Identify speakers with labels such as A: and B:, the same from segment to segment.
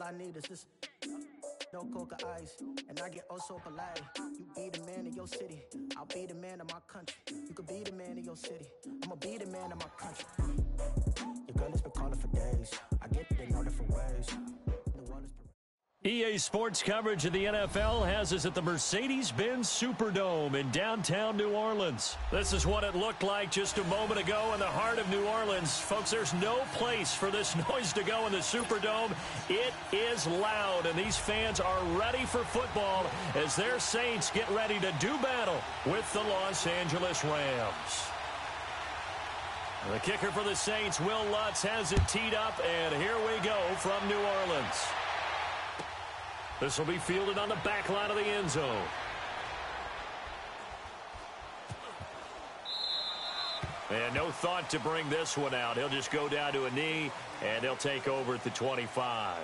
A: All I need is this. No coca ice, and I get oh so polite. You be the man of your city, I'll be the man of my country. You could be the man of your city, I'ma be the man of my country. Your girl has been calling for days, I get it in all different ways.
B: EA Sports coverage of the NFL has us at the Mercedes-Benz Superdome in downtown New Orleans. This is what it looked like just a moment ago in the heart of New Orleans. Folks, there's no place for this noise to go in the Superdome. It is loud, and these fans are ready for football as their Saints get ready to do battle with the Los Angeles Rams. The kicker for the Saints, Will Lutz, has it teed up, and here we go from New Orleans. This will be fielded on the back line of the end zone. And no thought to bring this one out. He'll just go down to a knee, and he'll take over at the 25.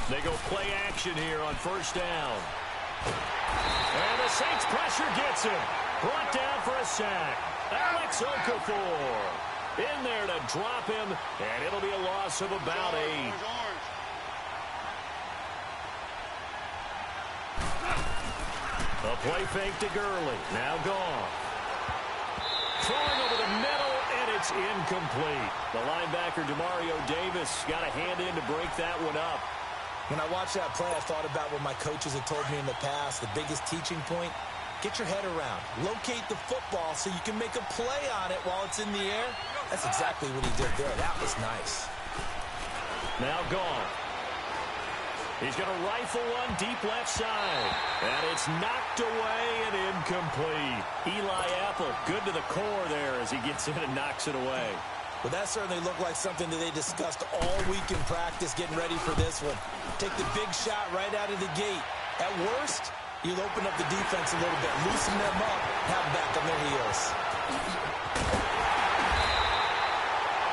B: They go play action here on first down. And the Saints pressure gets him. Brought down for a sack. Alex Okafor in there to drop him, and it'll be a loss of about 8. A play fake to Gurley. Now gone. Throwing over the middle, and it's incomplete. The linebacker, Demario Davis, got a hand in to break that one up.
C: When I watched that play, I thought about what my coaches had told me in the past. The biggest teaching point, get your head around. Locate the football so you can make a play on it while it's in the air. That's exactly what he did there. That was nice.
B: Now gone. He's going to rifle one deep left side. And it's knocked away and incomplete. Eli Apple, good to the core there as he gets in and knocks it away.
C: Well, that certainly looked like something that they discussed all week in practice, getting ready for this one. Take the big shot right out of the gate. At worst, you'll open up the defense a little bit, loosen them up, have them back on their heels.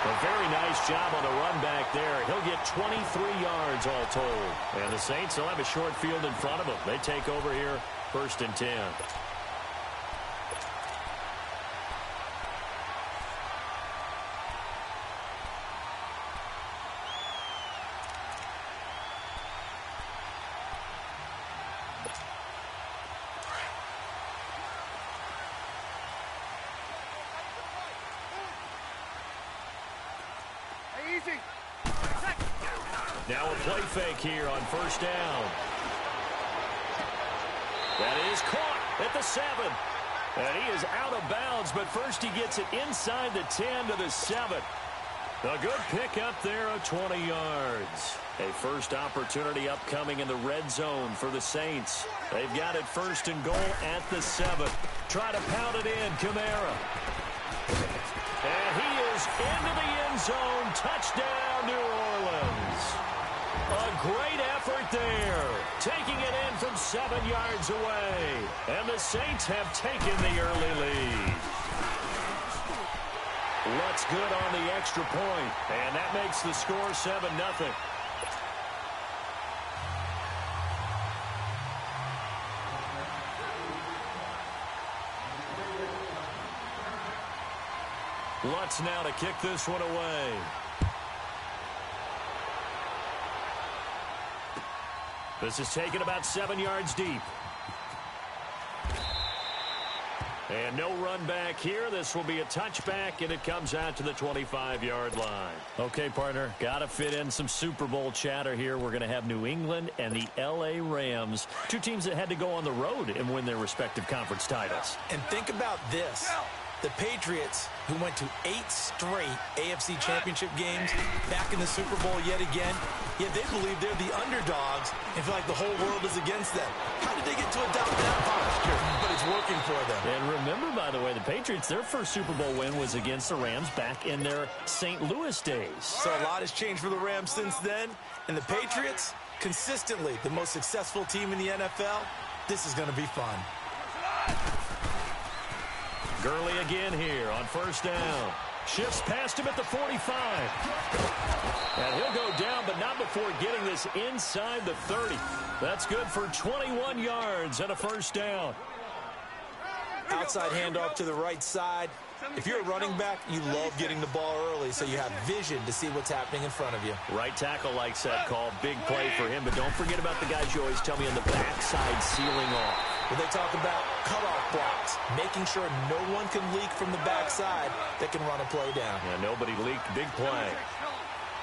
B: A very nice job on the run back there. He'll get 23 yards all told. And the Saints will have a short field in front of them. They take over here, 1st and 10. Now a play fake here on first down. That is caught at the 7. And he is out of bounds, but first he gets it inside the 10 to the 7. A good pickup there of 20 yards. A first opportunity upcoming in the red zone for the Saints. They've got it 1st and goal at the 7. Try to pound it in, Kamara. And he is into the end zone. Touchdown, New Orleans. A great effort there. Taking it in from 7 yards away. And the Saints have taken the early lead. Lutz good on the extra point. And that makes the score 7-0. Lutz now to kick this one away. This is taken about 7 yards deep. And no run back here. This will be a touchback, and it comes out to the 25-yard line. Okay, partner, got to fit in some Super Bowl chatter here. We're going to have New England and the L.A. Rams, two teams that had to go on the road and win their respective conference titles.
C: And think about this. The Patriots, who went to 8 straight AFC Championship games, back in the Super Bowl yet again, yet they believe they're the underdogs and feel like the whole world is against them. How did they get to adopt that posture? But it's working for them.
B: And remember, by the way, the Patriots, their first Super Bowl win was against the Rams back in their St. Louis days.
C: So a lot has changed for the Rams since then. And the Patriots, consistently the most successful team in the NFL. This is going to be fun.
B: Gurley again here on first down. Shifts past him at the 45. And he'll go down, but not before getting this inside the 30. That's good for 21 yards and a first down.
C: Outside handoff to the right side. If you're a running back, you love getting the ball early so you have vision to see what's happening in front of you.
B: Right tackle likes that call. Big play for him, but don't forget about the guys you always tell me on the backside sealing off.
C: When they talk about cutoff blocks, making sure no one can leak from the backside that can run a play down.
B: Yeah, nobody leaked. Big play.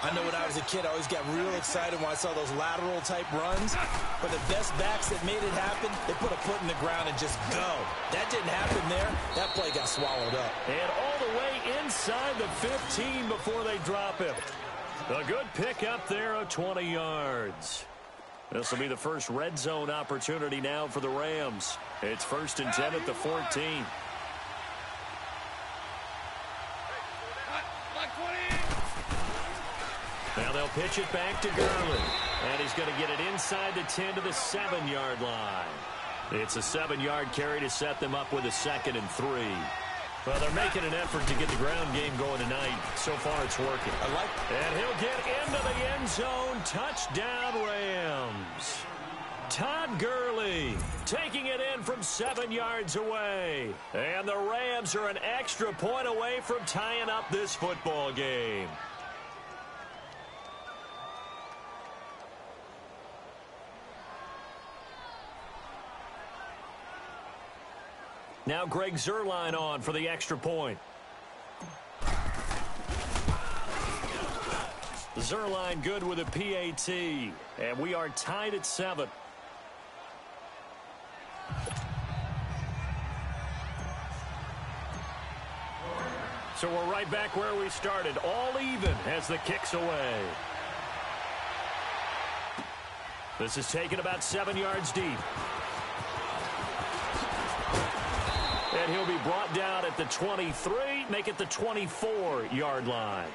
C: I know when I was a kid, I always got real excited when I saw those lateral-type runs. But the best backs that made it happen, they put a foot in the ground and just go. That didn't happen there. That play got swallowed up.
B: And all the way inside the 15 before they drop him. A good pick up there of 20 yards. This will be the first red zone opportunity now for the Rams. It's 1st and 10 at the 14. Now they'll pitch it back to Gurley. And he's going to get it inside the 10 to the 7-yard line. It's a 7-yard carry to set them up with a 2nd and 3. Well, they're making an effort to get the ground game going tonight. So far, it's working.
C: I like it.
B: And he'll get into the end zone. Touchdown, Rams. Todd Gurley taking it in from 7 yards away. And the Rams are an extra point away from tying up this football game. Now Greg Zuerlein on for the extra point. Zuerlein good with a PAT. And we are tied at 7. So we're right back where we started. All even as the kick's away. This is taken about 7 yards deep. And he'll be brought down at the 23, make it the 24-yard line.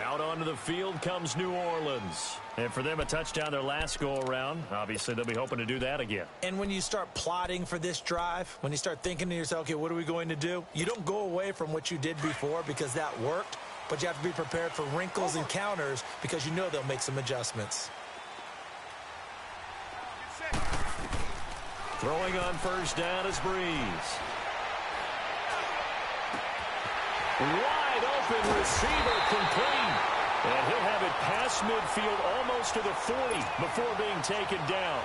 B: Out onto the field comes New Orleans. And for them, a touchdown their last go-around. Obviously, they'll be hoping to do that again.
C: And when you start plotting for this drive, when you start thinking to yourself, okay, what are we going to do? You don't go away from what you did before because that worked, but you have to be prepared for wrinkles and counters because you know they'll make some adjustments.
B: Throwing on first down is Breeze. Wide open receiver complete. And he'll have it past midfield almost to the 40 before being taken down.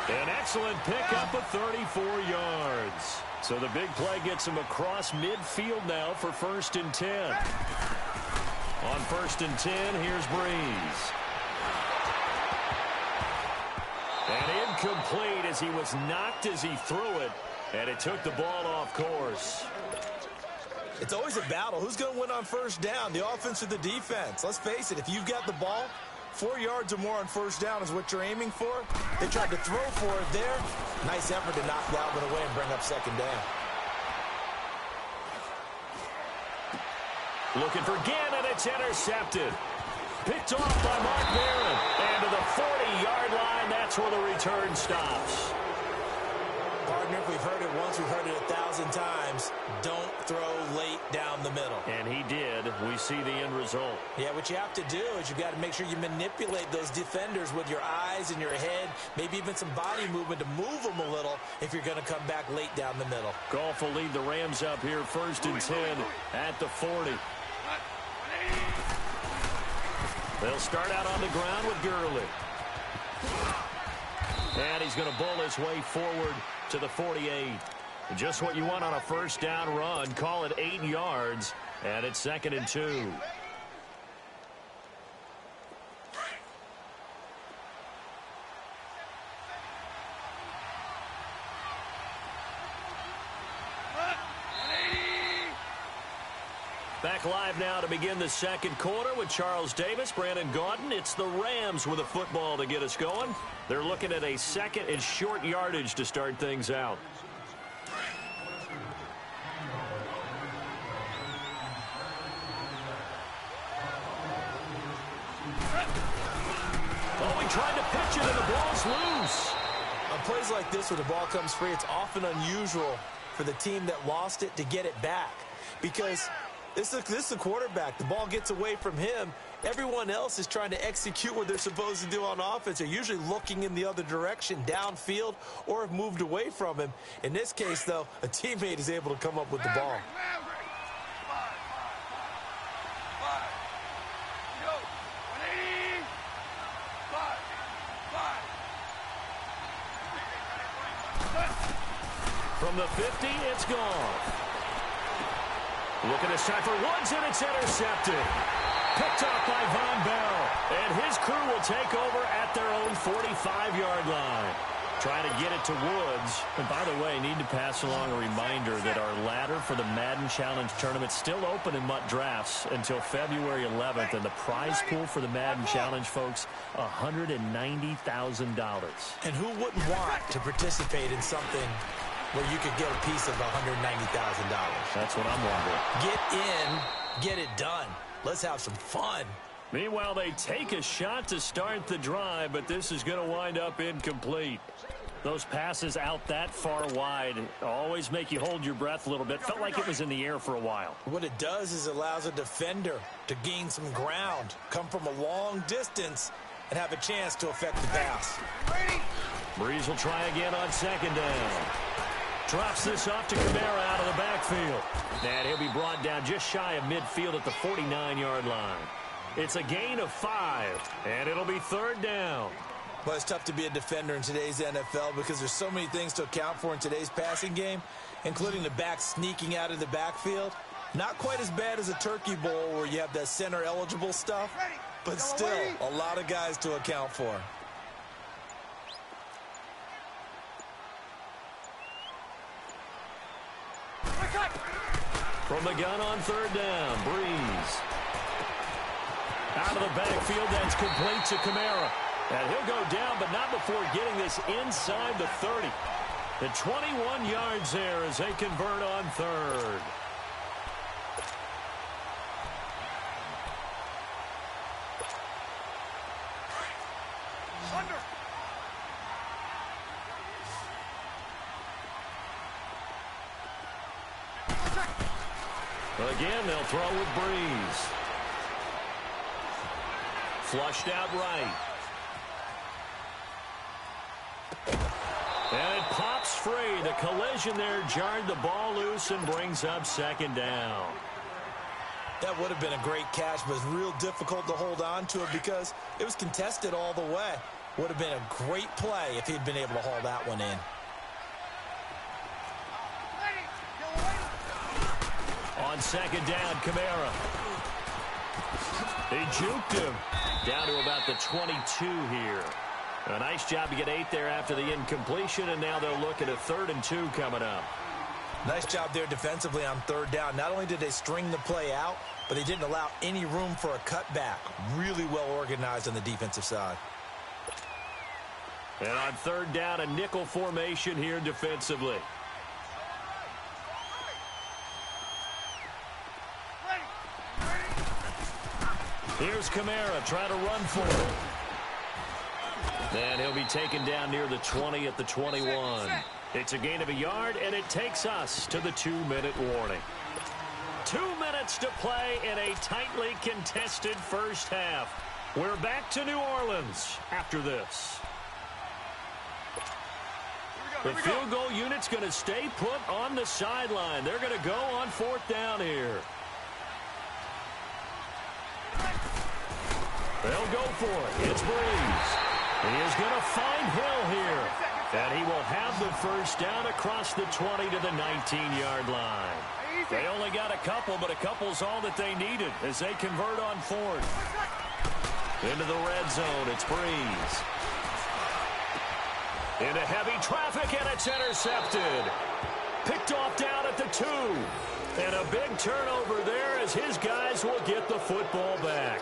B: An excellent pickup of 34 yards. So the big play gets him across midfield now for 1st and 10. On 1st and 10, here's Breeze. And incomplete as he was knocked as he threw it. And it took the ball off course.
C: It's always a battle. Who's going to win on first down, the offense or the defense? Let's face it, if you've got the ball, 4 yards or more on first down is what you're aiming for. They tried to throw for it there. Nice effort to knock Dalvin away and bring up 2nd down.
B: Looking for Gannon, it's intercepted. Picked off by Mark Barron. And to the 40-yard line, that's where the return stops.
C: Partner, if we've heard it once, we've heard it 1,000 times. Don't throw late down the middle.
B: And he did. We see the end result.
C: Yeah, what you have to do is you've got to make sure you manipulate those defenders with your eyes and your head, maybe even some body movement to move them a little if you're going to come back late down the middle.
B: Goff will lead the Rams up here 1st and 10 at the 40. They'll start out on the ground with Gurley. And he's going to bowl his way forward to the 48. Just what you want on a first down run. Call it 8 yards, and it's 2nd and 2. Back live now to begin the second quarter with Charles Davis, Brandon Gaudin. It's the Rams with a football to get us going. They're looking at a 2nd and short yardage to start things out. Oh, he tried to pitch it and the ball's loose.
C: On plays like this where the ball comes free, it's often unusual for the team that lost it to get it back because this is the quarterback. The ball gets away from him. Everyone else is trying to execute what they're supposed to do on offense. They're usually looking in the other direction, downfield, or have moved away from him. In this case, though, a teammate is able to come up with the ball.
B: From the 50, it's gone. Looking this time for Woods, and it's intercepted. Picked off by Von Bell. And his crew will take over at their own 45-yard line. Trying to get it to Woods. And by the way, need to pass along a reminder that our ladder for the Madden Challenge tournament is still open in MUT Drafts until February 11th. And the prize pool for the Madden Challenge, folks, $190,000.
C: And who wouldn't want to participate in something where you could get a piece of $190,000?
B: That's what I'm wondering.
C: Get in, get it done. Let's have some fun.
B: Meanwhile, they take a shot to start the drive, but this is going to wind up incomplete. Those passes out that far wide always make you hold your breath a little bit. Felt like it was in the air for a while.
C: What it does is it allows a defender to gain some ground, come from a long distance, and have a chance to affect the pass.
B: Breeze will try again on 2nd down. Drops this off to Kamara out of the backfield. And he'll be brought down just shy of midfield at the 49-yard line. It's a gain of 5, and it'll be 3rd down.
C: Well, it's tough to be a defender in today's NFL because there's so many things to account for in today's passing game, including the back sneaking out of the backfield. Not quite as bad as a turkey bowl where you have that center-eligible stuff, but still a lot of guys to account for.
B: From the gun on 3rd down, Breeze. Out of the backfield, that's complete to Kamara. And he'll go down, but not before getting this inside the 30. The 21 yards there as they convert on 3rd. Again, they'll throw with Breeze. Flushed out right. And it pops free. The collision there jarred the ball loose and brings up 2nd down.
C: That would have been a great catch, but it's real difficult to hold on to it because it was contested all the way. Would have been a great play if he'd been able to haul that one in.
B: On 2nd down, Kamara. He juked him down to about the 22 here. A nice job to get 8 there after the incompletion, and now they'll look at a 3rd and 2 coming up.
C: Nice job there defensively on 3rd down. Not only did they string the play out, but they didn't allow any room for a cutback. Really well organized on the defensive side.
B: And on 3rd down, a nickel formation here defensively. Here's Kamara trying to run for it. And he'll be taken down near the 20 at the 21. It's a gain of a yard, and it takes us to the 2-minute warning. 2 minutes to play in a tightly contested first half. We're back to New Orleans after this. The field goal unit's going to stay put on the sideline. They're going to go on 4th down here. They'll go for it. It's Breeze. He is going to find Hill here. And he will have the first down across the 20 to the 19-yard line. They only got a couple, but a couple's all that they needed as they convert on fourth. Into the red zone, it's Breeze. Into heavy traffic, and it's intercepted. Picked off down at the 2. And a big turnover there as his guys will get the football back.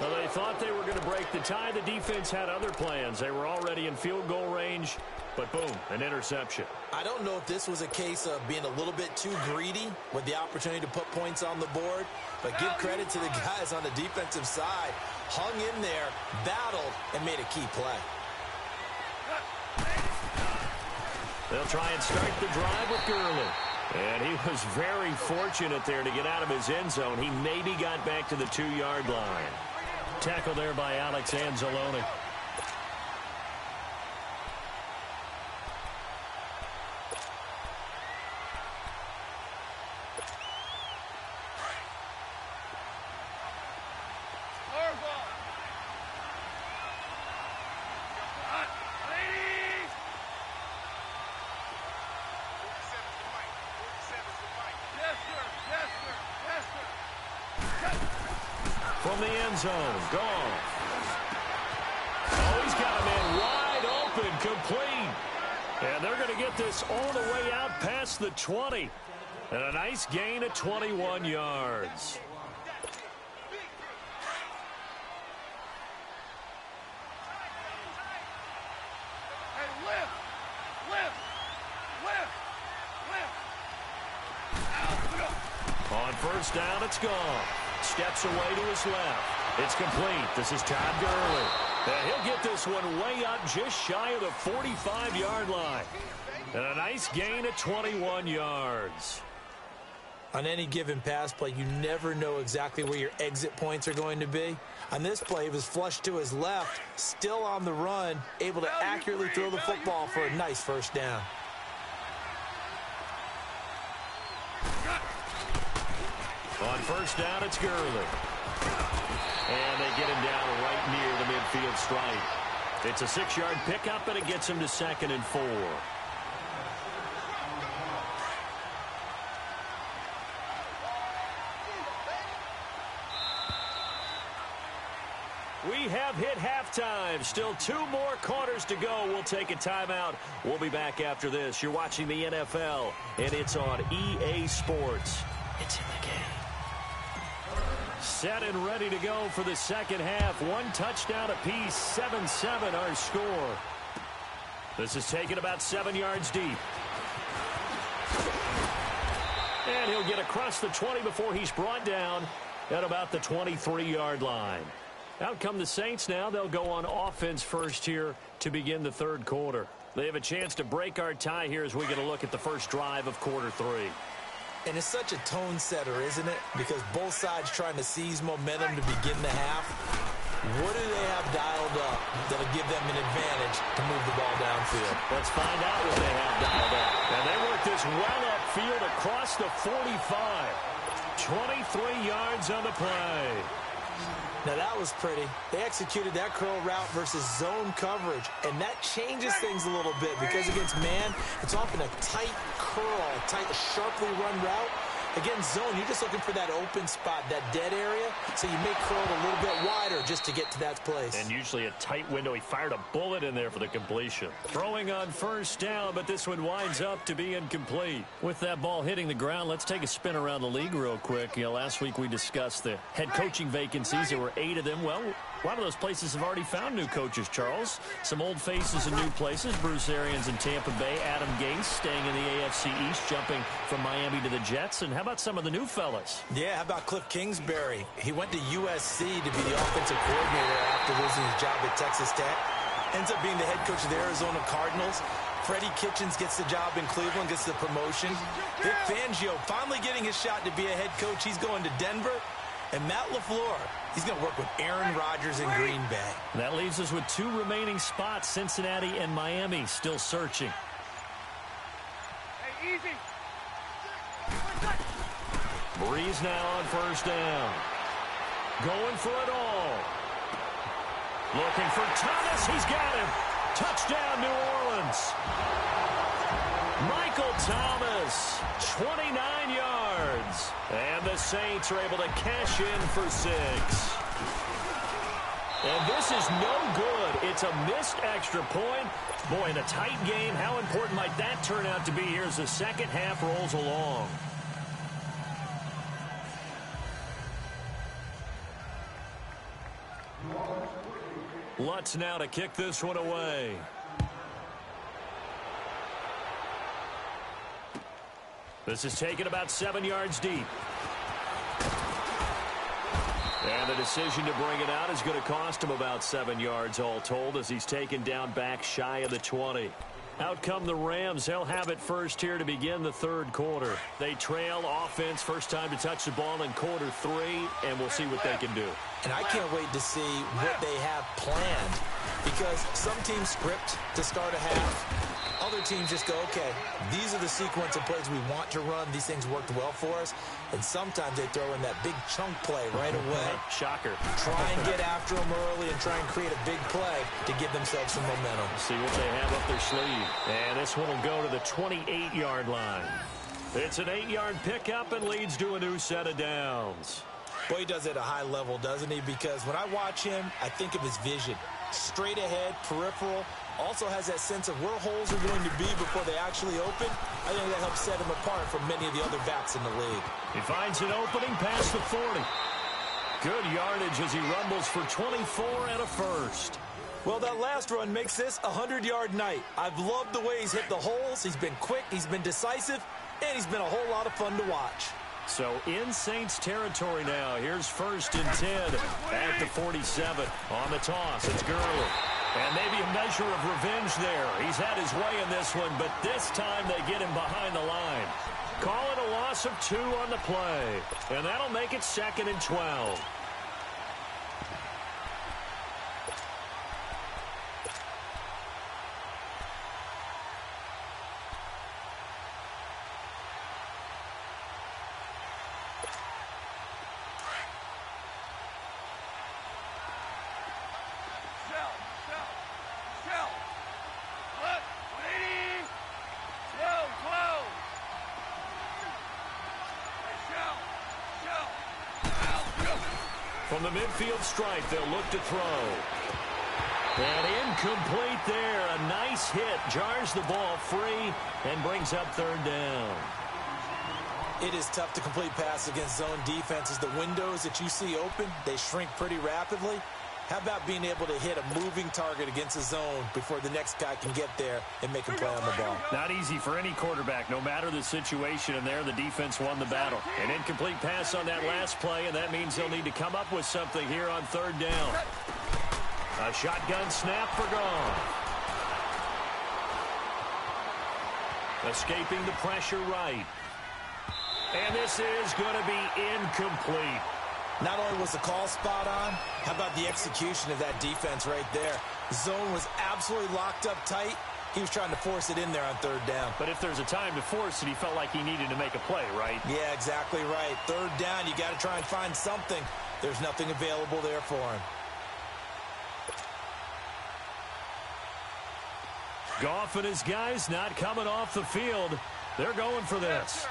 B: Well, they thought they were going to break the tie. The defense had other plans. They were already in field goal range, but boom, an interception.
C: I don't know if this was a case of being a little bit too greedy with the opportunity to put points on the board, but give credit to the guys on the defensive side. Hung in there, battled, and made a key play.
B: They'll try and start the drive with Gurley. And he was very fortunate there to get out of his end zone. He maybe got back to the 2-yard line. Tackle there by Alex Anzalone. From the end zone, gone. Oh, he's got a man wide open, complete. And they're going to get this all the way out past the 20. And a nice gain of 21 yards. On first down, it's gone. Steps away to his left. It's complete. This is Todd Gurley. And he'll get this one way up just shy of the 45-yard line. And a nice gain of 21 yards.
C: On any given pass play, you never know exactly where your exit points are going to be. On this play, he was flushed to his left, still on the run, able to accurately throw the football for a nice first down.
B: On first down, it's Gurley. And they get him down right near the midfield stripe. It's a 6-yard pickup, and it gets him to 2nd and 4. We have hit halftime. Still 2 more quarters to go. We'll take a timeout. We'll be back after this. You're watching the NFL, and it's on EA Sports. It's in the game. Set and ready to go for the second half. 1 touchdown apiece, 7-7 our score. This is taken about 7 yards deep. And he'll get across the 20 before he's brought down at about the 23-yard line. Out come the Saints now. They'll go on offense first here to begin the third quarter. They have a chance to break our tie here as we get a look at the first drive of quarter 3.
C: And it's such a tone setter, isn't it? Because both sides trying to seize momentum to begin the half. What do they have dialed up that'll give them an advantage to move the ball downfield?
B: Let's find out what they have dialed up. And they work this well upfield across the 45. 23 yards on the play.
C: Now that was pretty. They executed that curl route versus zone coverage, and that changes things a little bit because against man, it's often a tight curl, a tight, sharply run route. Against zone, you're just looking for that open spot, that dead area, so you may curl it a little bit wider just to get to that place.
B: And usually a tight window. He fired a bullet in there for the completion. Throwing on first down, but this one winds up to be incomplete. With that ball hitting the ground, let's take a spin around the league real quick. You know, last week we discussed the head coaching vacancies. There were 8 of them. Well, a lot of those places have already found new coaches, Charles. Some old faces in new places. Bruce Arians in Tampa Bay. Adam Gase staying in the AFC East, jumping from Miami to the Jets. And how about some of the new fellas?
C: Yeah, how about Cliff Kingsbury? He went to USC to be the offensive coordinator after losing his job at Texas Tech. Ends up being the head coach of the Arizona Cardinals. Freddie Kitchens gets the job in Cleveland, gets the promotion. Vic Fangio finally getting his shot to be a head coach. He's going to Denver. And Matt LaFleur, he's going to work with Aaron Rodgers in Green Bay.
B: That leaves us with 2 remaining spots, Cincinnati and Miami, still searching.
D: Hey, easy.
B: Breeze now on first down. Going for it all. Looking for Thomas. He's got him. Touchdown, New Orleans. Michael Thomas, 29 yards. And the Saints are able to cash in for 6. And this is no good. It's a missed extra point. Boy, in a tight game, how important might that turn out to be here as the second half rolls along? Lutz now to kick this one away. This is taken about 7 yards deep. And the decision to bring it out is going to cost him about 7 yards all told as he's taken down back shy of the 20. Out come the Rams. They'll have it first here to begin the third quarter. They trail offense, first time to touch the ball in quarter 3, and we'll see what they can do.
C: And I can't wait to see what they have planned, because some teams script to start a half. Other teams just go, okay, these are the sequence of plays we want to run. These things worked well for us. And sometimes they throw in that big chunk play right away.
B: Shocker.
C: Try and get after them early and try and create a big play to give themselves some momentum.
B: See what they have up their sleeve. And this one will go to the 28-yard line. It's an 8-yard pickup and leads to a new set of downs.
C: Boy, he does it at a high level, doesn't he? Because when I watch him, I think of his vision. Straight ahead, peripheral. Also has that sense of where holes are going to be before they actually open. I think that helps set him apart from many of the other backs in the league.
B: He finds an opening past the 40. Good yardage as he rumbles for 24 and a first.
C: Well, that last run makes this a 100-yard night. I've loved the way he's hit the holes. He's been quick, he's been decisive, and he's been a whole lot of fun to watch.
B: So in Saints territory now. Here's 1st and 10 at the 47. On the toss, it's Gurley. And maybe a measure of revenge there. He's had his way in this one, but this time they get him behind the line. Call it a loss of 2 on the play. And that'll make it 2nd and 12. From the midfield stripe, they'll look to throw. And incomplete there. A nice hit. Jars the ball free and brings up 3rd down.
C: It is tough to complete pass against zone defenses. The windows that you see open, they shrink pretty rapidly. How about being able to hit a moving target against a zone before the next guy can get there and make a play on the ball?
B: Not easy for any quarterback, no matter the situation, and there the defense won the battle. An incomplete pass on that last play, and that means they'll need to come up with something here on 3rd down. A shotgun snap for Goff. Escaping the pressure right. And this is going to be incomplete.
C: Not only was the call spot on, how about the execution of that defense right there? The zone was absolutely locked up tight. He was trying to force it in there on 3rd down.
B: But if there's a time to force it, he felt like he needed to make a play, right?
C: Yeah, exactly right. 3rd down, you got to try and find something. There's nothing available there for him.
B: Goff and his guys not coming off the field. They're going for this.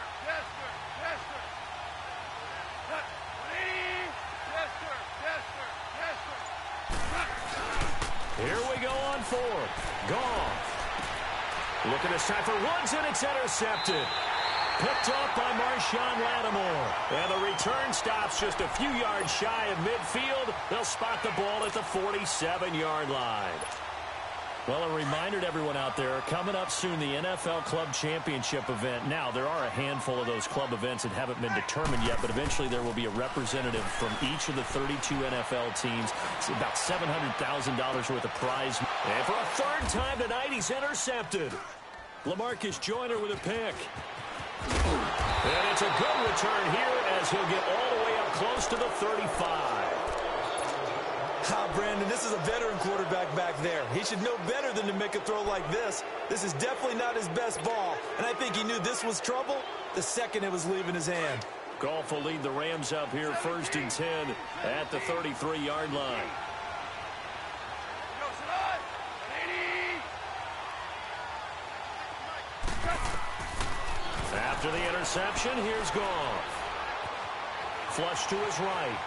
B: Here we go on 4th. Goff. Looking this time for Woods, and it's intercepted. Picked off by Marshawn Lattimore. And the return stops just a few yards shy of midfield. They'll spot the ball at the 47-yard line. Well, a reminder to everyone out there, coming up soon, the NFL Club Championship event. Now, there are a handful of those club events that haven't been determined yet, but eventually there will be a representative from each of the 32 NFL teams. It's about $700,000 worth of prize. And for a 3rd time tonight, he's intercepted. LaMarcus Joyner with a pick. And it's a good return here as he'll get all the way up close to the 35.
C: Brandon, this is a veteran quarterback back there. He should know better than to make a throw like this. This is definitely not his best ball, and I think he knew this was trouble the second it was leaving his hand.
B: Goff will lead the Rams up here 1st and 10 at the 33-yard line. After the interception, here's Goff. Flush to his right.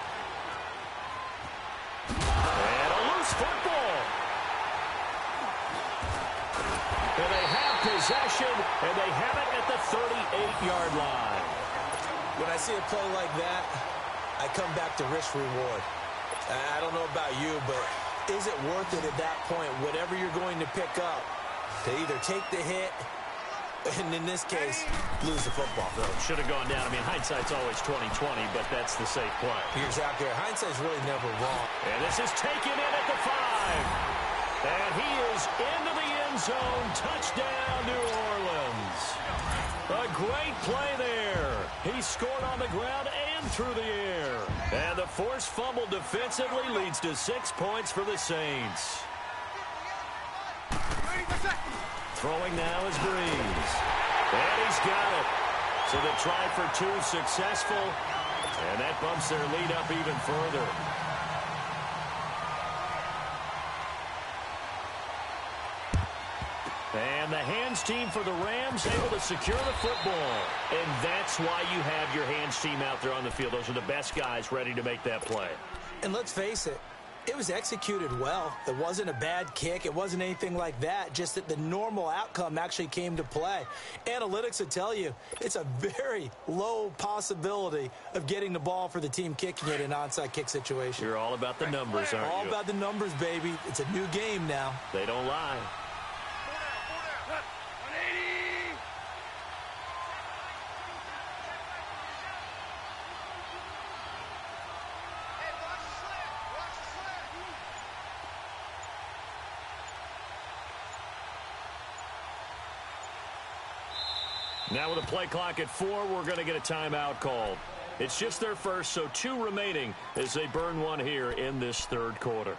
B: And a loose football. And they have possession, and they have it at the 38-yard line.
C: When I see a play like that, I come back to risk-reward. I don't know about you, but is it worth it at that point, whatever you're going to pick up, to either take the hit, and in this case, lose the football?
B: Should have gone down. I mean, hindsight's always 20/20, but that's the safe play.
C: You're exactly right. Hindsight's really never wrong.
B: And this is taken in at the 5. And he is into the end zone. Touchdown, New Orleans. A great play there. He scored on the ground and through the air. And the forced fumble defensively leads to 6 points for the Saints. Throwing now is Breeze. And he's got it. So the try for 2 successful. And that bumps their lead up even further. And the hands team for the Rams able to secure the football. And that's why you have your hands team out there on the field. Those are the best guys ready to make that play.
C: And let's face it, it was executed well. It wasn't a bad kick. It wasn't anything like that. Just that the normal outcome actually came to play. Analytics will tell you it's a very low possibility of getting the ball for the team kicking it in an onside kick situation.
B: You're all about the numbers, aren't you?
C: All about the numbers, baby. It's a new game now.
B: They don't lie. Now with a play clock at 4, we're going to get a timeout called. It's just their first, so 2 remaining as they burn one here in this third quarter.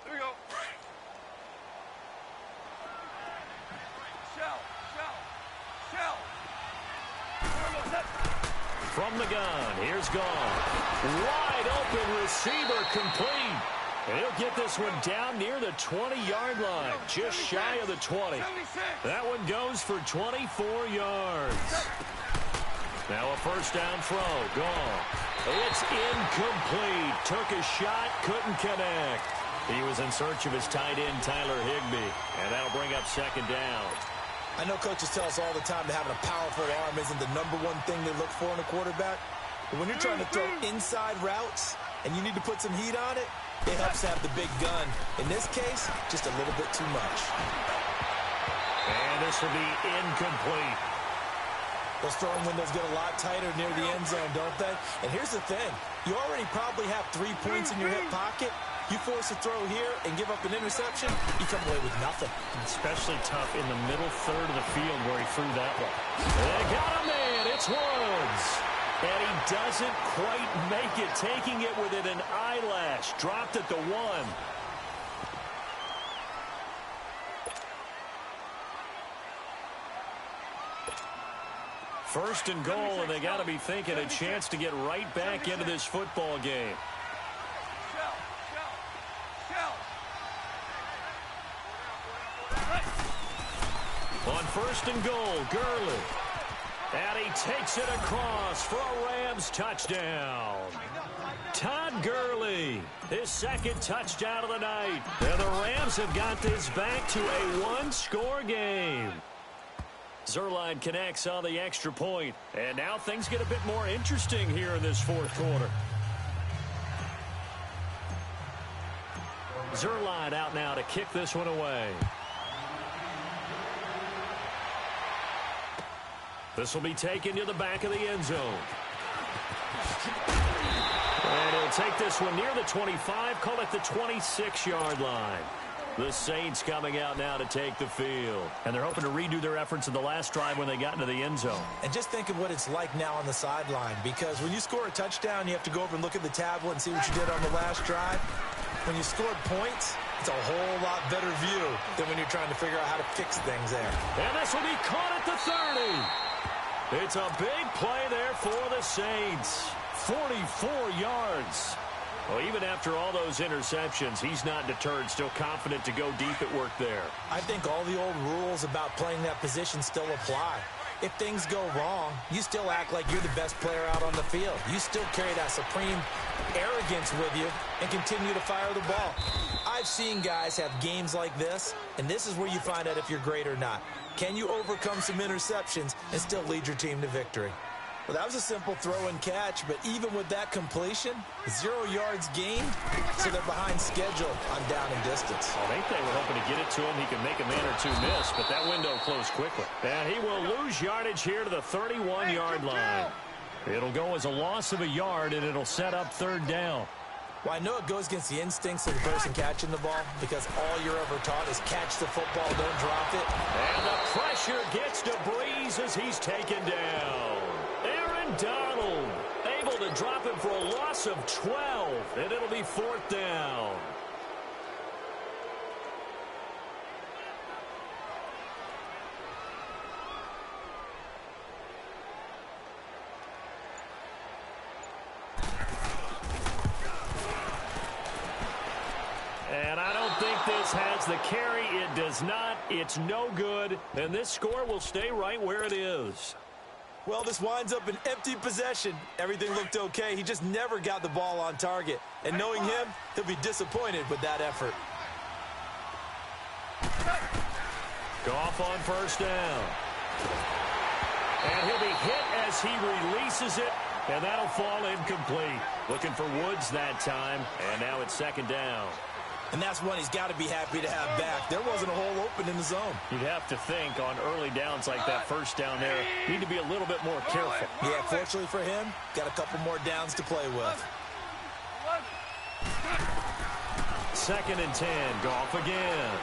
D: There we go. Shell.
B: From the gun, here's Goff. Wide open receiver complete. And he'll get this one down near the 20-yard line, just shy of the 20. That one goes for 24 yards. Now a first down throw. Goff. It's incomplete. Took a shot, couldn't connect. He was in search of his tight end, Tyler Higbee. And that'll bring up second down.
C: I know coaches tell us all the time that having a powerful arm isn't the #1 thing they look for in a quarterback. But when you're trying to throw inside routes and you need to put some heat on it, it helps to have the big gun. In this case, just a little bit too much.
B: And this will be incomplete.
C: Those throwing windows get a lot tighter near the end zone, don't they? And here's the thing. You already probably have 3 points in your hip pocket. You force a throw here and give up an interception, you come away with nothing.
B: Especially tough in the middle third of the field where he threw that one. They got him, man. It's Woods. And he doesn't quite make it, taking it within an eyelash. Dropped at the 1. First and goal, and they got to be thinking a chance to get right back into this football game. On first and goal, Gurley. And he takes it across for a Rams touchdown. Todd Gurley, his second touchdown of the night. And the Rams have got this back to a 1-score game. Zerline connects on the extra point. And now things get a bit more interesting here in this fourth quarter. Zerline out now to kick this one away. This will be taken to the back of the end zone. And he'll take this one near the 25, call it the 26-yard line. The Saints coming out now to take the field. And they're hoping to redo their efforts in the last drive when they got into the end zone.
C: And just think of what it's like now on the sideline, because when you score a touchdown, you have to go over and look at the tablet and see what you did on the last drive. When you scored points, it's a whole lot better view than when you're trying to figure out how to fix things there.
B: And this will be caught at the 30. It's a big play there for the Saints. 44 yards. Well, even after all those interceptions, he's not deterred, still confident to go deep at work there.
C: I think all the old rules about playing that position still apply. If things go wrong, you still act like you're the best player out on the field. You still carry that supreme arrogance with you and continue to fire the ball. I've seen guys have games like this, and this is where you find out if you're great or not. Can you overcome some interceptions and still lead your team to victory? Well, that was a simple throw and catch, but even with that completion, 0 yards gained, so they're behind schedule on down and distance.
B: I think they were hoping to get it to him. He can make a man or two miss, but that window closed quickly. And he will lose yardage here to the 31-yard line. It'll go as a loss of a yard, and it'll set up third down.
C: Well, I know it goes against the instincts of the person catching the ball because all you're ever taught is catch the football, don't drop it.
B: And the pressure gets to Breeze as he's taken down. Aaron Donald able to drop him for a loss of 12, and it'll be fourth down. And I don't think this has the carry. It does not. It's no good. And this score will stay right where it is.
C: Well, this winds up an empty possession. Everything looked okay. He just never got the ball on target. And knowing him, he'll be disappointed with that effort.
B: Goff on first down. And he'll be hit as he releases it. And that'll fall incomplete. Looking for Woods that time. And now it's second down.
C: And that's one he's got to be happy to have back. There wasn't a hole open in the zone.
B: You'd have to think on early downs like that first down there, need to be a little bit more careful.
C: Yeah, fortunately for him, got a couple more downs to play with.
B: Second and 10, Goff again.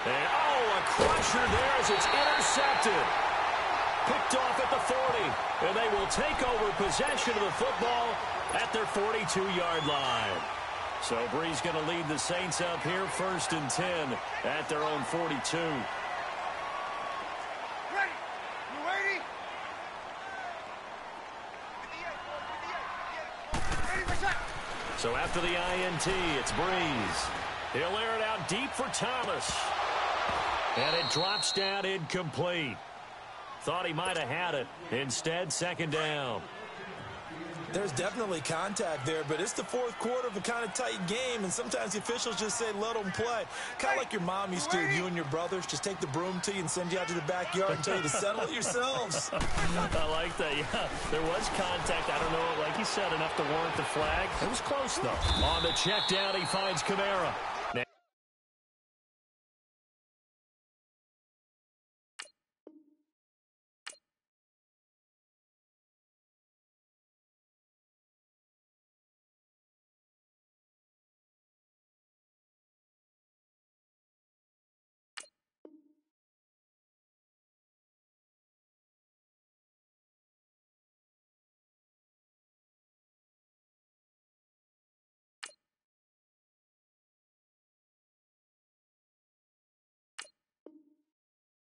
B: And, a crusher there as it's intercepted. Picked off at the 40, and they will take over possession of the football at their 42-yard line. So Breeze going to lead the Saints up here, first and 10 at their own 42.
D: Ready? You ready?
B: So after the INT, it's Breeze. He'll air it out deep for Thomas. And it drops down incomplete. Thought he might have had it. Instead, second down.
C: There's definitely contact there, but it's the fourth quarter of a kind of tight game, and sometimes the officials just say, let them play. Kind of like your mom used to, you and your brothers, just take the broom to you and send you out to the backyard and tell you to settle it yourselves.
B: I like that, yeah. There was contact. I don't know, like he said, enough to warrant the flag. It was close, though. On the check down, he finds Kamara.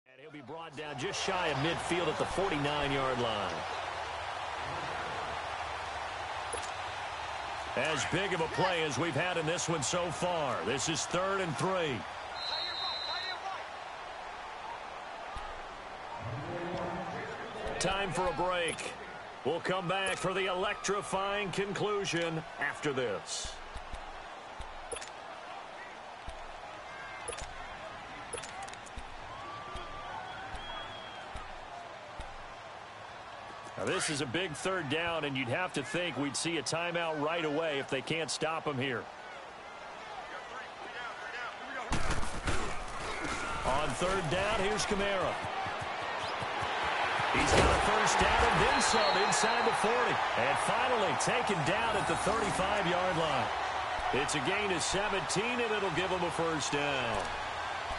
B: And he'll be brought down just shy of midfield at the 49-yard line. As big of a play as we've had in this one so far. This is 3rd and 3. Time for a break. We'll come back for the electrifying conclusion after this. Now, this is a big third down, and you'd have to think we'd see a timeout right away if they can't stop him here. On third down, here's Kamara. He's got a first down and then some inside the 40. And finally taken down at the 35-yard line. It's a gain of 17, and it'll give them a first down.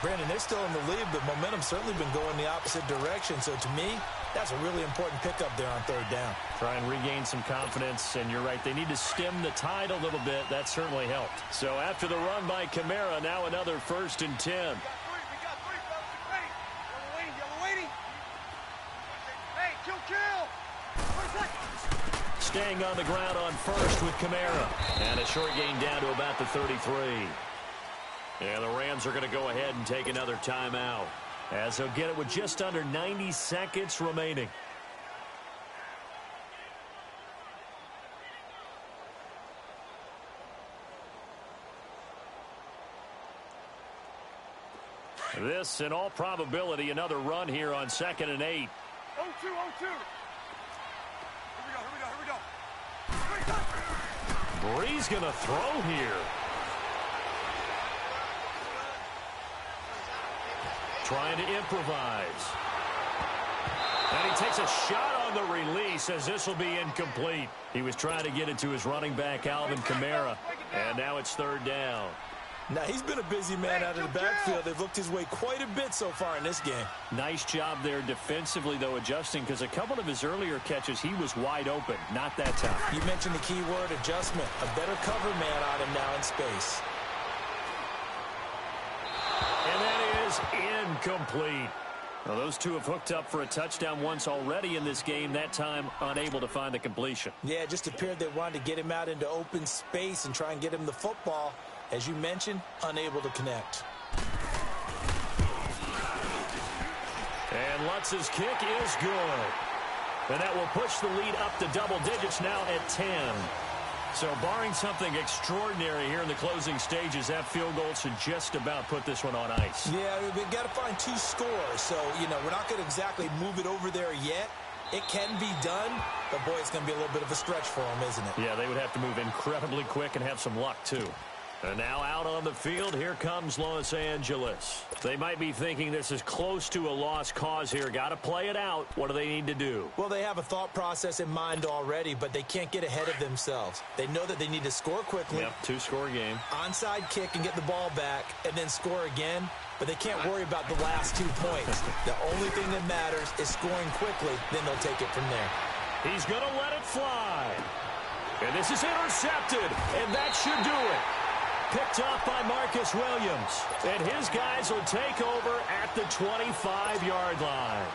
C: Brandon, they're still in the lead, but momentum's certainly been going the opposite direction. So to me, that's a really important pickup there on third down. Try and regain some confidence, and you're right. They need to stem the tide a little bit. That certainly helped.
B: So after the run by Kamara, now another 1st and 10.
D: We got three, fellas. Ready? Yellow waiting. Hey, kill.
B: staying on the ground on first with Kamara. And a short gain down to about the 33. And the Rams are going to go ahead and take another timeout, as they'll get it with just under 90 seconds remaining. This, in all probability, another run here on 2nd and 8.
D: 0-2, 0-2. Here we go.
B: Bree's going to throw here. Trying to improvise. And he takes a shot on the release, as this will be incomplete. He was trying to get it to his running back, Alvin Kamara. And now it's 3rd down.
C: Now, he's been a busy man out of the backfield. They've looked his way quite a bit so far in this game.
B: Nice job there defensively, though, adjusting, because a couple of his earlier catches, he was wide open. Not that time.
C: You mentioned the key word, adjustment. A better cover man on him now in space.
B: And that is incomplete. Well, those two have hooked up for a touchdown once already in this game, that time unable to find the completion.
C: Yeah, it just appeared they wanted to get him out into open space and try and get him the football. As you mentioned, unable to connect.
B: And Lutz's kick is good. And that will push the lead up to double digits now at 10. So barring something extraordinary here in the closing stages, that field goal should just about put this one on ice.
C: Yeah, we've got to find 2 scores. So, we're not going to exactly move it over there yet. It can be done, but, boy, it's going to be a little bit of a stretch for them, isn't it?
B: Yeah, they would have to move incredibly quick and have some luck, too. And now out on the field, here comes Los Angeles. They might be thinking this is close to a lost cause here. Got to play it out. What do they need to do?
C: Well, they have a thought process in mind already, but they can't get ahead of themselves. They know that they need to score quickly.
B: Yep, 2-score game.
C: Onside kick and get the ball back, and then score again. But they can't worry about the last 2 points. The only thing that matters is scoring quickly. Then they'll take it from there.
B: He's going to let it fly. And this is intercepted, and that should do it. Picked off by Marcus Williams. And his guys will take over at the 25-yard line.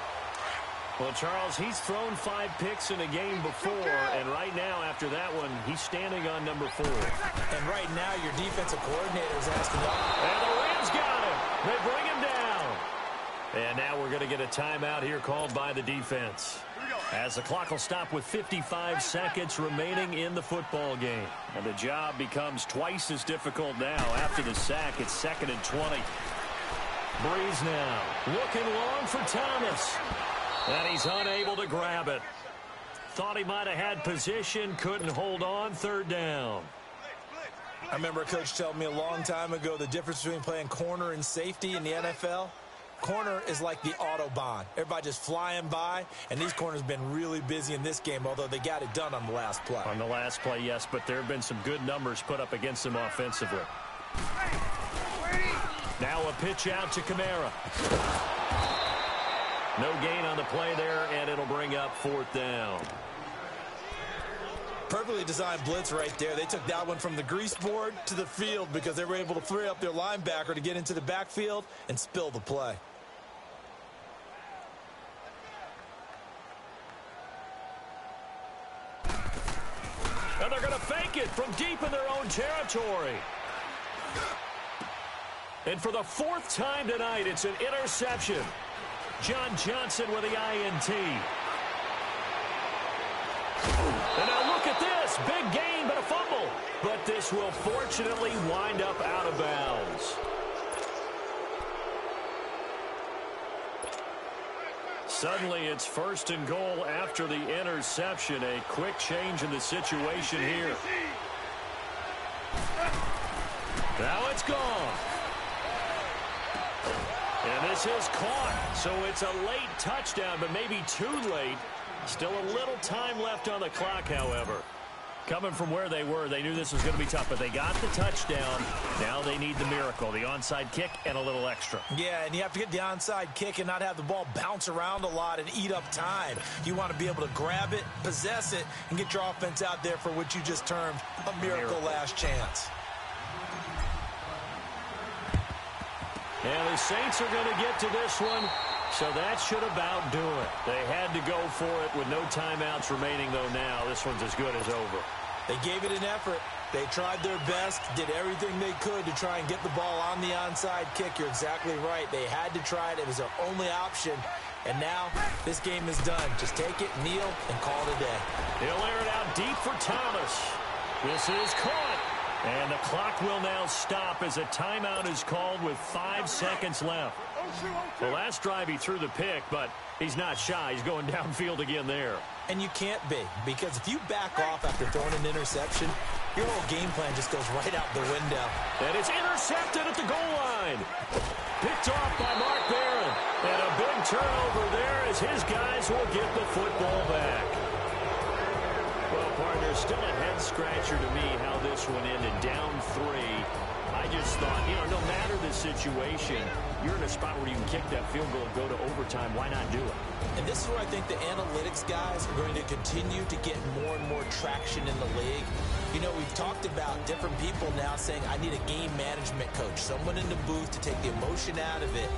B: Well, Charles, he's thrown 5 picks in a game before, and right now, after that one, he's standing on number 4.
C: And right now, your defensive coordinator is asking...
B: And the Rams got him. They bring him down. And now we're going to get a timeout here called by the defense, as the clock will stop with 55 seconds remaining in the football game. And the job becomes twice as difficult now after the sack. It's 2nd and 20. Breeze now looking long for Thomas. And he's unable to grab it. Thought he might have had position, couldn't hold on. 3rd down.
C: I remember a coach telling me a long time ago the difference between playing corner and safety in the NFL. Corner is like the Autobahn. Everybody just flying by, and these corners have been really busy in this game, although they got it done on the last play.
B: On the last play, yes, but there have been some good numbers put up against them offensively. Now a pitch out to Kamara. No gain on the play there, and it'll bring up 4th down.
C: Perfectly designed blitz right there. They took that one from the grease board to the field because they were able to free up their linebacker to get into the backfield and spill the play.
B: And they're going to fake it from deep in their own territory. And for the 4th time tonight, it's an interception. John Johnson with the INT. And now look at this. Big gain, but a fumble. But this will fortunately wind up out of bounds. Suddenly it's 1st and goal after the interception. A quick change in the situation here. Now it's gone. And this is caught. So it's a late touchdown, but maybe too late. Still a little time left on the clock, however. Coming from where they were, they knew this was going to be tough, but they got the touchdown. Now they need the miracle, the onside kick and a little extra.
C: Yeah, and you have to get the onside kick and not have the ball bounce around a lot and eat up time. You want to be able to grab it, possess it, and get your offense out there for what you just termed a miracle last chance.
B: And the Saints are going to get to this one So that should about do it. They had to go for it with no timeouts remaining, though now. This one's as good as over.
C: They gave it an effort. They tried their best, did everything they could to try and get the ball on the onside kick. You're exactly right. They had to try it. It was their only option. And now this game is done. Just take it, kneel, and call it a day.
B: He'll air it out deep for Thomas. This is caught. And the clock will now stop as a timeout is called with 5 seconds left. The last drive he threw the pick, but he's not shy. He's going downfield again there.
C: And you can't be, because if you back off after throwing an interception, your whole game plan just goes right out the window.
B: And it's intercepted at the goal line. Picked off by Mark Barron. And a big turnover there as his guys will get the football back. Well, partner, still a head-scratcher to me how this one ended. Down 3. I just thought, no matter the situation, you're in a spot where you can kick that field goal and go to overtime. Why not do it?
C: And this is where I think the analytics guys are going to continue to get more and more traction in the league. We've talked about different people now saying, I need a game management coach, someone in the booth to take the emotion out of it.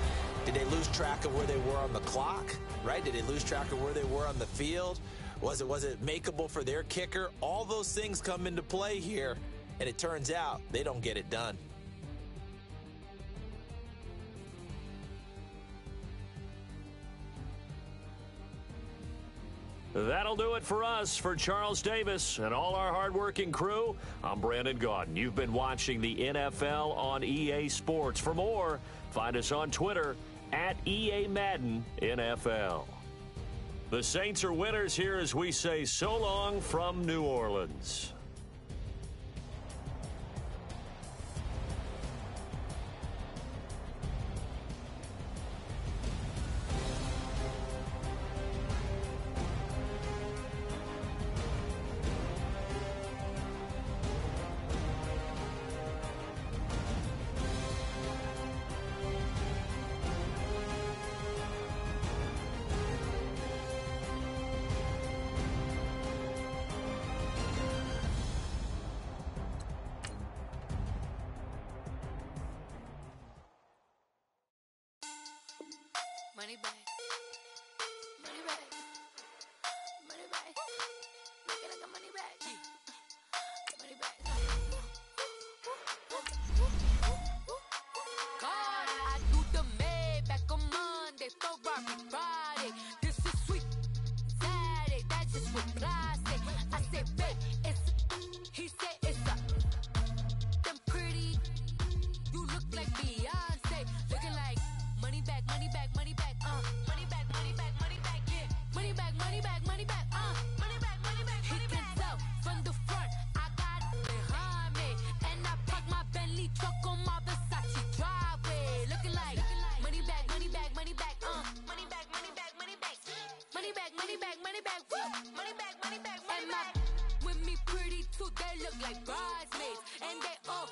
C: Did they lose track of where they were on the clock, right? Did they lose track of where they were on the field? Was it makeable for their kicker? All those things come into play here, and it turns out they don't get it done.
B: That'll do it for us. For Charles Davis and all our hardworking crew, I'm Brandon Gaudin. You've been watching the NFL on EA Sports. For more, find us on Twitter at EA Madden NFL. The Saints are winners here as we say so long from New Orleans.
E: Money back. Money back. Money back. Looking like a money back. Money back. God, I do the Maybach on Monday, Ferrari Friday. This is sweet Saturday. That's just what I say. I say, babe, he said it's a. Them pretty. You look like Beyonce. Looking like money back, money back, money back, money back, money back, money back, yeah. Money back, money back, money back, money back, money back, money back. He can tell from the front, I got it behind me. And I park my Bentley truck on my Versace driveway. Looking like money back, money back, money back, money back, money back, money back. Money back, money back, money back, woo. Money back, money back, money back. With me pretty too, they look like bridesmaids. And they all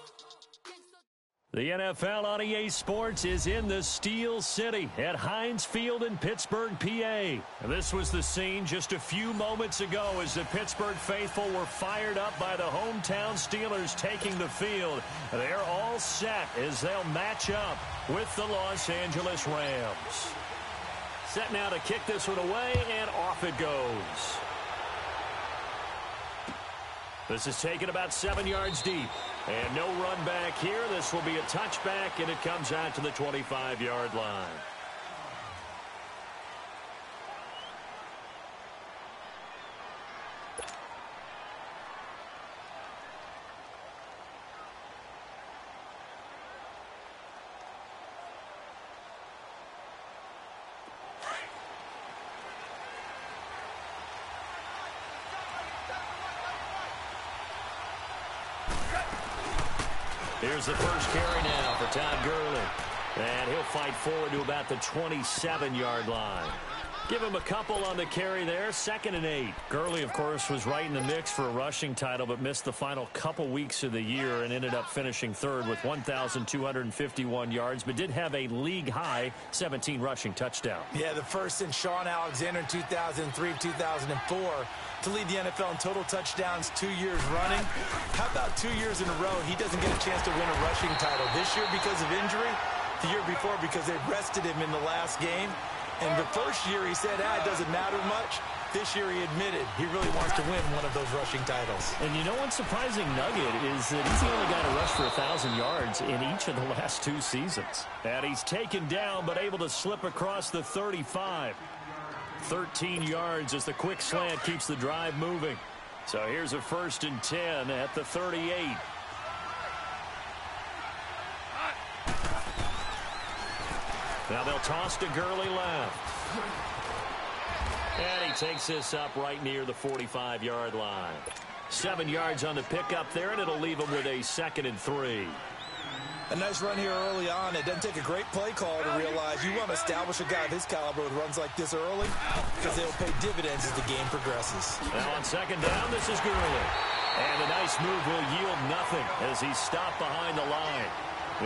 B: The NFL on EA Sports is in the Steel City at Heinz Field in Pittsburgh, PA. This was the scene just a few moments ago as the Pittsburgh faithful were fired up by the hometown Steelers taking the field. They're all set as they'll match up with the Los Angeles Rams. Set now to kick this one away, and off it goes. This is taken about 7 yards deep. And no run back here. This will be a touchback, and it comes out to the 25-yard line. Here's the first carry now for Todd Gurley. And he'll fight forward to about the 27-yard line. Give him a couple on the carry there. 2nd and 8. Gurley, of course, was right in the mix for a rushing title, but missed the final couple weeks of the year and ended up finishing 3rd with 1,251 yards, but did have a league-high 17 rushing touchdowns.
C: Yeah, the first since Sean Alexander in 2003, 2004 to lead the NFL in total touchdowns 2 years running. How about 2 years in a row he doesn't get a chance to win a rushing title? This year because of injury, the year before because they rested him in the last game. And the first year he said, it doesn't matter much. This year he admitted he really wants to win one of those rushing titles.
B: And you know what's surprising nugget is that he's the only guy to rush for 1,000 yards in each of the last 2 seasons. And he's taken down but able to slip across the 35. 13 yards as the quick slant keeps the drive moving. So here's a 1st and 10 at the 38. Now they'll toss to Gurley left. And he takes this up right near the 45-yard line. 7 yards on the pickup there, and it'll leave him with a 2nd and 3.
C: A nice run here early on. It doesn't take a great play call to realize you want to establish a guy of his caliber with runs like this early because they'll pay dividends as the game progresses.
B: Now on 2nd down, this is Gurley. And a nice move will yield nothing as he's stopped behind the line.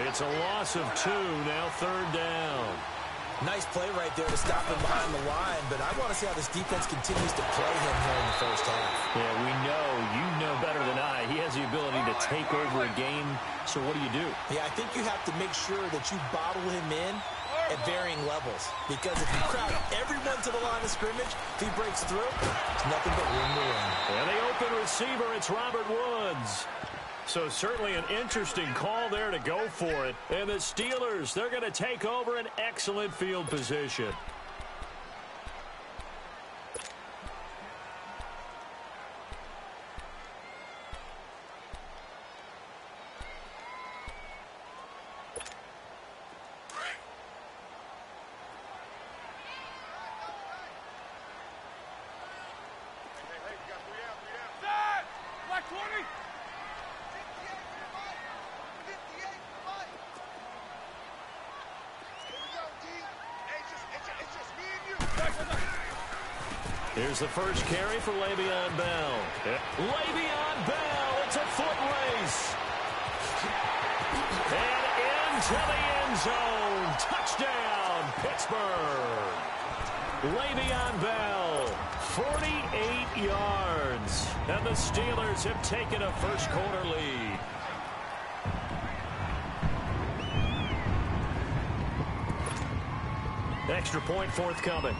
B: It's a loss of 2, now 3rd down.
C: Nice play right there to stop him behind the line, but I want to see how this defense continues to play him here in the first half.
B: Yeah, we know, you know better than I, he has the ability to take over a game, so what do?
C: Yeah, I think you have to make sure that you bottle him in at varying levels, because if you crowd everyone to the line of scrimmage, if he breaks through, it's nothing but room to run.
B: And the open receiver, it's Robert Woods. So certainly an interesting call there to go for it. And the Steelers, they're going to take over an excellent field position. Here's the first carry for Le'Veon Bell. Le'Veon Bell, it's a foot race. And into the end zone. Touchdown, Pittsburgh. Le'Veon Bell, 48 yards. And the Steelers have taken a first-quarter lead. Extra point forthcoming.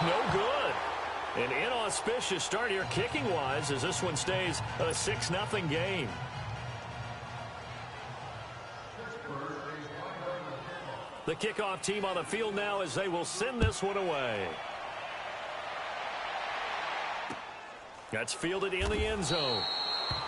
B: No good. An inauspicious start here kicking-wise as this one stays a 6-0 game. The kickoff team on the field now as they will send this one away. That's fielded in the end zone.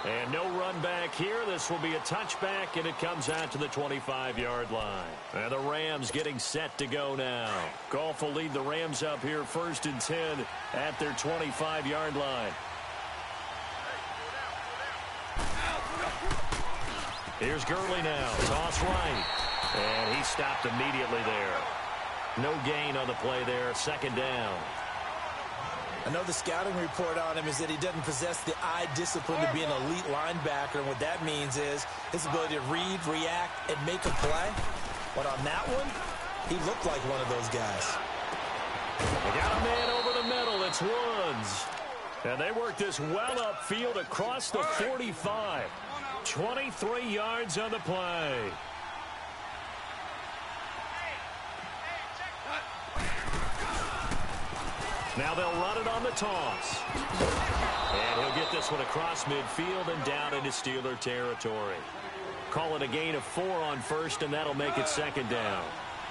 B: And no run back here. This will be a touchback, and it comes out to the 25-yard line. And the Rams getting set to go now. Goff will lead the Rams up here 1st and 10 at their 25-yard line. Here's Gurley now. Toss right. And he stopped immediately there. No gain on the play there. 2nd down.
C: I know the scouting report on him is that he doesn't possess the eye discipline to be an elite linebacker, and what that means is his ability to read, react, and make a play. But on that one, he looked like one of those guys.
B: They got a man over the middle. It's Woods. And they work this well upfield across the 45. 23 yards on the play. Now they'll run it on the toss. And he'll get this one across midfield and down into Steeler territory. Call it a gain of 4 on 1st, and that'll make it 2nd down.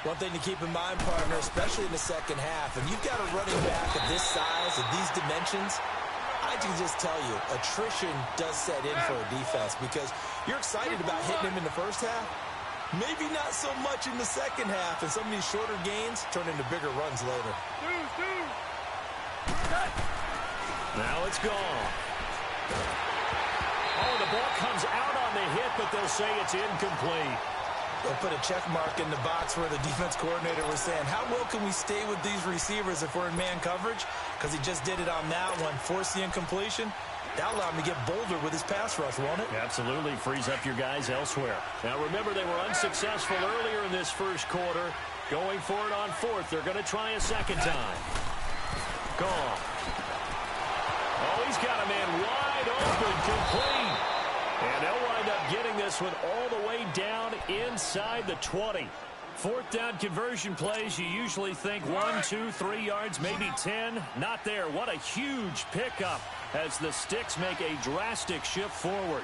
C: One thing to keep in mind, partner, especially in the second half, and you've got a running back of this size, of these dimensions, I can just tell you, attrition does set in for a defense because you're excited about hitting him in the first half. Maybe not so much in the second half, and some of these shorter gains turn into bigger runs later.
B: Now it's gone. Oh, the ball comes out on the hit, but they'll say it's incomplete.
C: They'll put a check mark in the box where the defense coordinator was saying, how well can we stay with these receivers if we're in man coverage? Because he just did it on that one, forced the incompletion. That allowed him to get bolder with his pass rush, won't it?
B: Absolutely. Frees up your guys elsewhere. Now, remember, they were unsuccessful earlier in this first quarter. Going for it on fourth. They're going to try a second time. Gone. Oh, he's got a man wide open, complete. And they'll wind up getting this one all the way down inside the 20. Fourth down conversion plays, you usually think 1, 2, 3 yards, maybe 10. Not there. What a huge pickup as the Sticks make a drastic shift forward.